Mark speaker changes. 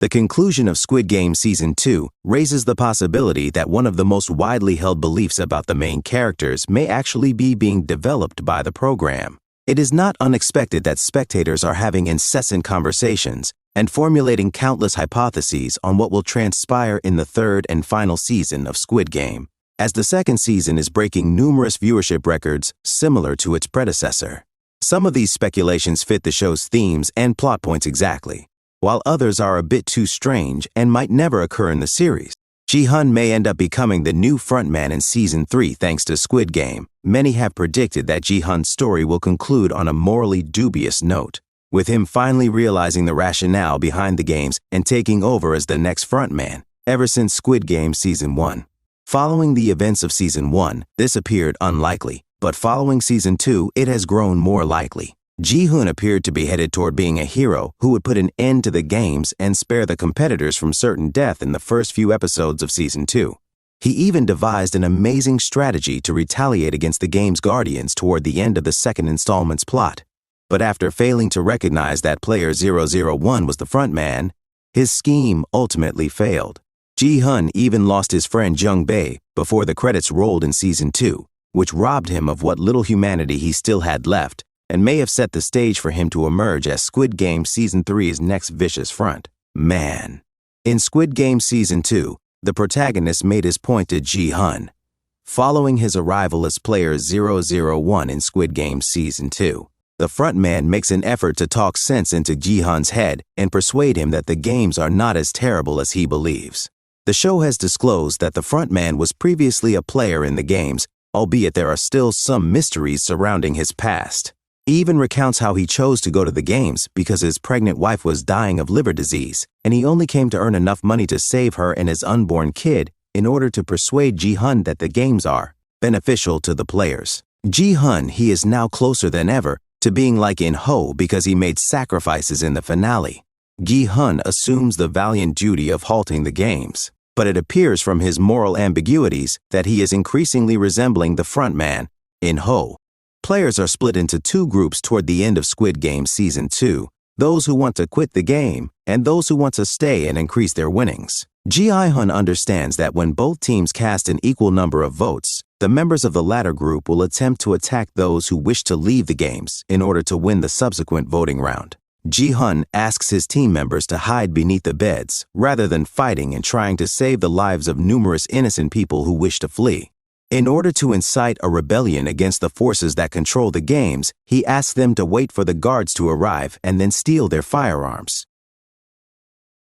Speaker 1: The conclusion of Squid Game Season 2 raises the possibility that one of the most widely held beliefs about the main characters may actually be being developed by the program. It is not unexpected that spectators are having incessant conversations and formulating countless hypotheses on what will transpire in the third and final season of Squid Game, as the second season is breaking numerous viewership records similar to its predecessor. Some of these speculations fit the show's themes and plot points exactly, while others are a bit too strange and might never occur in the series. Ji-hun may end up becoming the new frontman in Season 3 thanks to Squid Game. Many have predicted that Ji-hun's story will conclude on a morally dubious note, with him finally realizing the rationale behind the games and taking over as the next frontman. Ever since Squid Game Season 1. Following the events of Season 1, this appeared unlikely, but following Season 2, it has grown more likely. Ji-hun appeared to be headed toward being a hero who would put an end to the games and spare the competitors from certain death in the first few episodes of Season 2. He even devised an amazing strategy to retaliate against the game's guardians toward the end of the second installment's plot. But after failing to recognize that player 001 was the frontman, his scheme ultimately failed. Ji-hun even lost his friend Jung Bae before the credits rolled in Season 2, which robbed him of what little humanity he still had left, and may have set the stage for him to emerge as Squid Game Season 3's next vicious front man. In Squid Game Season 2, the protagonist made his point to Ji-hun. Following his arrival as player 001 in Squid Game Season 2, the frontman makes an effort to talk sense into Ji-hun's head and persuade him that the games are not as terrible as he believes. The show has disclosed that the frontman was previously a player in the games, albeit there are still some mysteries surrounding his past. He even recounts how he chose to go to the games because his pregnant wife was dying of liver disease, and he only came to earn enough money to save her and his unborn kid in order to persuade Ji-hun that the games are beneficial to the players. Ji-hun, he is now closer than ever to being like in Ho because he made sacrifices in the finale. Ji-hun assumes the valiant duty of halting the games, but it appears from his moral ambiguities that he is increasingly resembling the frontman in Ho. Players are split into two groups toward the end of Squid Game Season 2, those who want to quit the game and those who want to stay and increase their winnings. Ji-hun understands that when both teams cast an equal number of votes, the members of the latter group will attempt to attack those who wish to leave the games in order to win the subsequent voting round. Ji-hun asks his team members to hide beneath the beds rather than fighting and trying to save the lives of numerous innocent people who wish to flee. In order to incite a rebellion against the forces that control the games, he asks them to wait for the guards to arrive and then steal their firearms.